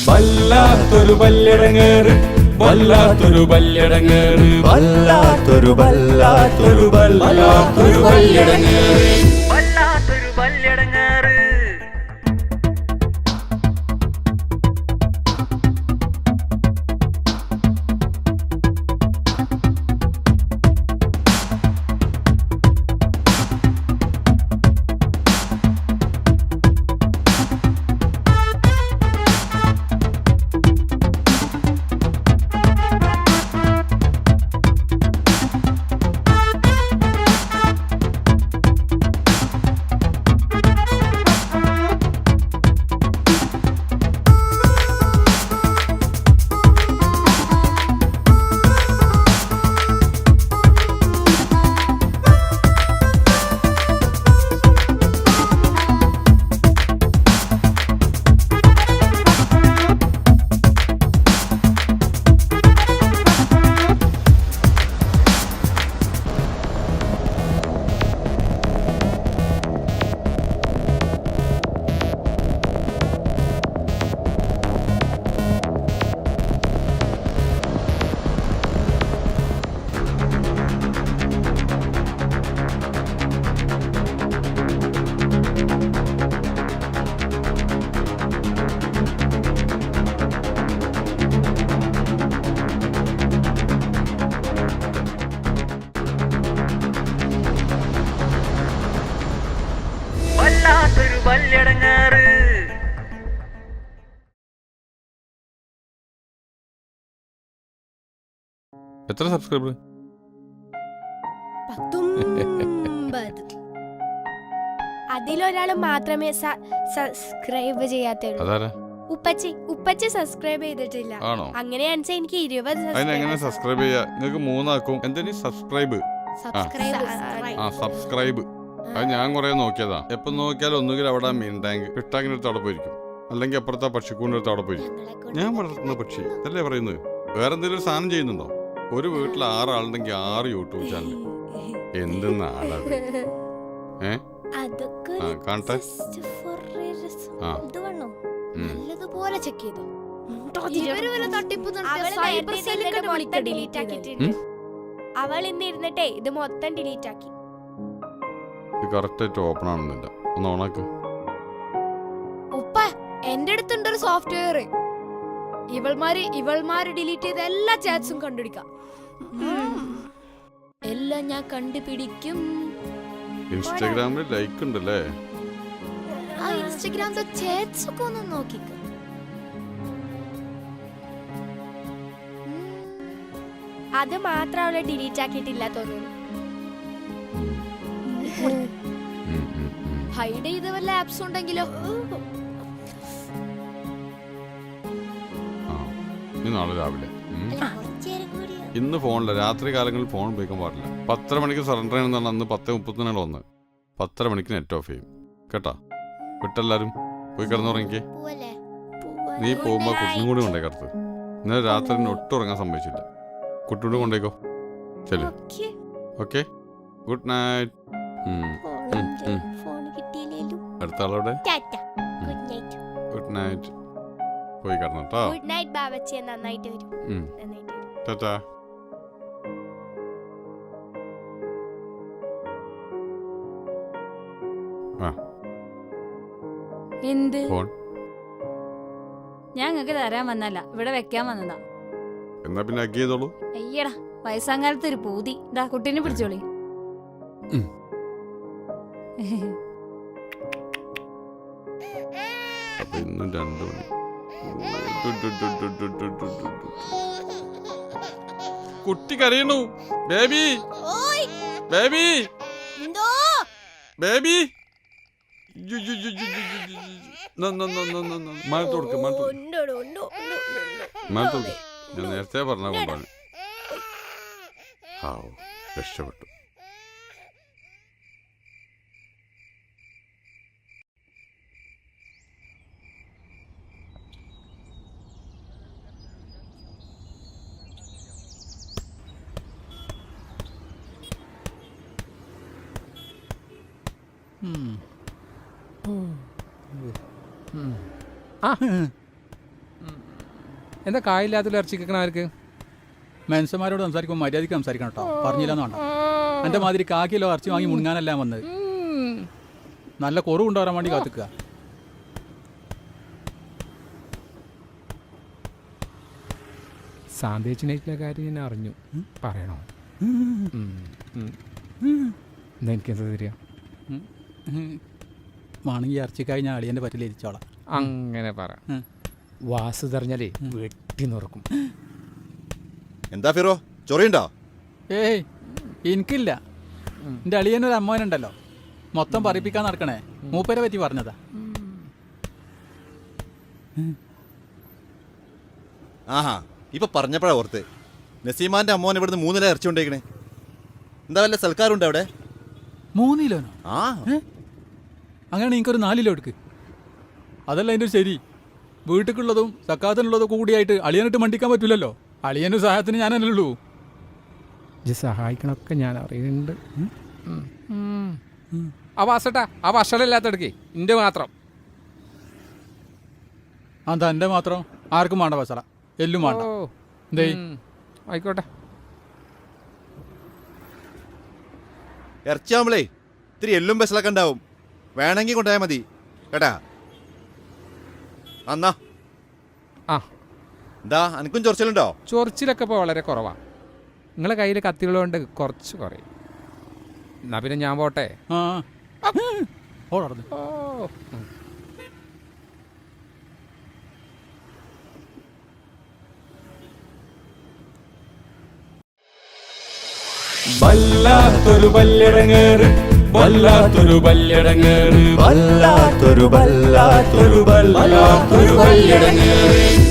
വല്ലാത്തൊരു വല്ലിടങ്ങേറ് വല്ലാത്തൊരു വല്ലിടങ്ങേറ് വല്ലാത്തൊരു വല്ലാത്തൊരു വല്ലാത്തൊരു വല്ലിടങ്ങേറ് വല്ലാത്തൊരു വല്ലിടങ്ങേറ്. വല്ലാത്തൊരു വല്ലിടങ്ങേറ്. എത്ര സബ്സ്ക്രൈബർ? 19. അതിലൊരാള് മാത്രമേ സബ്സ്ക്രൈബ് ചെയ്യാത്തുള്ളൂ. അതാരാ? ഉപ്പച്ചി സബ്സ്ക്രൈബ് ചെയ്തിട്ടില്ല. ആണോ? അങ്ങനെയാണെന്ന് എനിക്ക് 20 അതിനെങ്ങനെ സബ്സ്ക്രൈബ് ചെയ്യാ? നിങ്ങൾക്ക് 3 ആക്കും. എന്തിനു സബ്സ്ക്രൈബ്? സബ്സ്ക്രൈബ്. അത് ഞാൻ കുറെ നോക്കിയതാ. എപ്പൊ നോക്കിയാലും ഒന്നുകിൽ അവിടെ മീൻ ടാങ്ക് ഫിഷ് അവിടെ പോയിരിക്കും, അല്ലെങ്കിൽ അപ്പുറത്തെ പക്ഷിക്കൂടിന്റെ അടുത്ത് അവിടെ പോയിരിക്കും. ഞാൻ വളർത്തുന്ന പക്ഷി അല്ലേ പറയുന്നത്? വേറെ എന്തെങ്കിലും സാധനം ചെയ്യുന്നുണ്ടോ? ഒരു വീട്ടിൽ 6 ആളുണ്ടെങ്കിൽ 6 യൂട്യൂബ് ചാനൽ. എന്ത് നാടാണ്? കാണട്ടെ. നല്ലതുപോലെ ചെക്ക് ചെയ്തോ. അവൾ ഇന്ന് ഇരുന്നിട്ടേ ഇത് മൊത്തം ഡിലീറ്റ് ആക്കി. കറക്റ്റ് ആയിട്ട് ഓപ്പൺ ആവുന്നില്ല. ഒന്ന് ഓണാക്ക്. ഉപ്പ എന്റെ അടുത്തുണ്ടൊരു സോഫ്റ്റ്വെയർ. ഇവൾമാര് ഡിലീറ്റ് ചെയ്ത എല്ലാ ചാറ്റ്സും കണ്ടുപിടിക്കാം. എല്ലാം ഞാൻ കണ്ടുപിടിക്കും. ഇൻസ്റ്റാഗ്രാമിൽ ലൈക്ക് ഉണ്ടല്ലേ? ആ ഇൻസ്റ്റാഗ്രാമിലെ ചാറ്റ്സ് ഒക്കെ ഒന്ന് നോക്കിക്ക. അത് മാത്രം അവളെ ഡിലീറ്റ് ആക്കിയിട്ടില്ല തോന്നുന്നു. ഹൈഡ് ചെയ്ത വല്ല ആപ്സ് ഉണ്ടെങ്കിലോ? നാളെ രാവിലെ ഇന്ന് ഫോണില്ല. രാത്രി കാലങ്ങളിൽ ഫോൺ ഉപയോഗിക്കാൻ പാടില്ല. 10:30 മണിക്ക് സറണ്ടർ ചെയ്യണമെന്നാണ് അന്ന് 10:30 വന്ന്. 10:30 മണിക്ക് നെറ്റ് ഓഫ് ചെയ്യും കേട്ടാ. വിട്ടെല്ലാരും പോയി കിടന്നുറങ്ങിക്കേ. നീ പോകുമ്പോ കുട്ടിനും കൂടി കൊണ്ടേ കറുത്ത്. ഇന്നലെ രാത്രി ഒട്ടും ഉറങ്ങാൻ സംഭവിച്ചില്ല. കുട്ടിയോട് കൊണ്ടേക്കോ. ശരി, ഓക്കെ, ഗുഡ് നൈറ്റ്. അടുത്ത ആളോടെ ഗുഡ് നൈറ്റ്. പോയി കിടന്നു കേട്ടോ. ഗുഡ് നൈറ്റ് ബാബച്ചി. നന്നായിട്ട് വരും. ടാറ്റാ. എന്ത്? ഫോൺ ഞാൻ നിങ്ങൾക്ക് തരാൻ വന്നല്ല, ഇവിടെ വെക്കാൻ വന്നതാ. എന്നാ പിന്നെ അഗ് ചെയ്തോളൂ. അയ്യടാ, വയസ്സാങ്കാലത്ത് ഒരു പൂതി. ഇതാ കുട്ടീനെ പിടിച്ചോളി. അപ്പൊ ഇന്നും 2 മണി. കുട്ടി കരയുന്നു. Baby baby baby. മഴത്ത് കൊടുക്ക. ഞാൻ നേരത്തെ പറഞ്ഞ കൊണ്ടാണ്. രക്ഷപ്പെട്ടു. എന്താ കായില്ലാത്ത ഇറച്ചി കേൾക്കണ അവർക്ക്? മനുഷ്യന്മാരോട് സംസാരിക്കുമ്പോൾ മര്യാദയ്ക്ക് സംസാരിക്കണം കേട്ടോ. പറഞ്ഞില്ലെന്ന് വേണ്ട. എൻ്റെ മാതിരി കാക്കിലോ ഇറച്ചി വാങ്ങി മുങ്ങാനല്ല വന്നത്. നല്ല കുറവ് കൊണ്ടുവരാൻ വേണ്ടി കാത്തിക്കുക. സാന്ദേശിനായിട്ടുള്ള കാര്യം ഞാൻ അറിഞ്ഞു. പറയണോ? എന്താ എനിക്കെന്താ തരിക? വേണമെങ്കിൽ ഇറച്ചിക്കായി ഞാൻ അളിയൻ്റെ പറ്റിൽ ഇരിച്ചോളാം. അങ്ങനെ പറ. വാസു തെറിഞ്ഞാലേ വെട്ടി നുറക്കും. എന്താ ഫിറോ, ചൊറിയുണ്ടോ? ഏയ് എനിക്കില്ല. എൻ്റെ അളിയനൊരു അമ്മോനുണ്ടല്ലോ, മൊത്തം പറയിപ്പിക്കാൻ നടക്കണേ. മൂപ്പരെ പറ്റി പറഞ്ഞതാ. ആഹാ, ഇപ്പൊ പറഞ്ഞപ്പോഴാ ഓർത്ത്. നസീമാന്റെ അമ്മോൻ ഇവിടുന്ന് 3 കിലോ ഇറച്ചി കൊണ്ടേക്കണേ. എന്താ വല്ല സൽക്കാരുണ്ടോ അവിടെ? 3 കിലോനോ? ആ, അങ്ങനെ എനിക്കൊരു 4 കിലോ എടുക്ക്. അതല്ല അതിൻ്റെ ശരി. വീട്ടിലുള്ളതും സക്കാത്തിനുള്ളതും കൂടിയായിട്ട് അളിയനിട്ട് മണ്ടിക്കാൻ പറ്റില്ലല്ലോ. അളിയൻ്റെ സഹായത്തിന് ഞാനല്ലേ ഉള്ളൂ. ഇത് സഹായിക്കണമൊക്കെ ഞാൻ അറിയുന്നുണ്ട്. ആ വാസട്ടാ, ആ ഭക്ഷണമില്ലാത്തടക്കേ എൻ്റെ മാത്രം. അതാ എൻ്റെ മാത്രം? ആർക്കും വേണ്ട പസറ, എല്ലും വേണ്ട. എന്തേ? ആയിക്കോട്ടെ. ഇറച്ചിയാവുമ്പളേ ഇത്തിരി എല്ലും ബസ്സിലൊക്കെ ഉണ്ടാവും. വേണമെങ്കിൽ കൊണ്ടുപോയാൽ മതി കേട്ടാ. എന്നാ ആ, എന്താ എനിക്കും ചൊറിച്ചിലുണ്ടോ? ചൊറിച്ചിലൊക്കെ ഇപ്പോൾ വളരെ കുറവാണ്. നിങ്ങളെ കയ്യിൽ കത്തികളുകൊണ്ട് കുറച്ച് കുറയും. എന്നാ പിന്നെ ഞാൻ പോട്ടെ. ആ ഓടർന്ന്. ഓ, വല്ലാത്തൊരു ബല്ലിടങ്ങേറ്, വല്ലാത്തൊരു ബല്ലിടങ്ങേറ്, വല്ലാത്തൊരു ബല്ലിടങ്ങേറ്.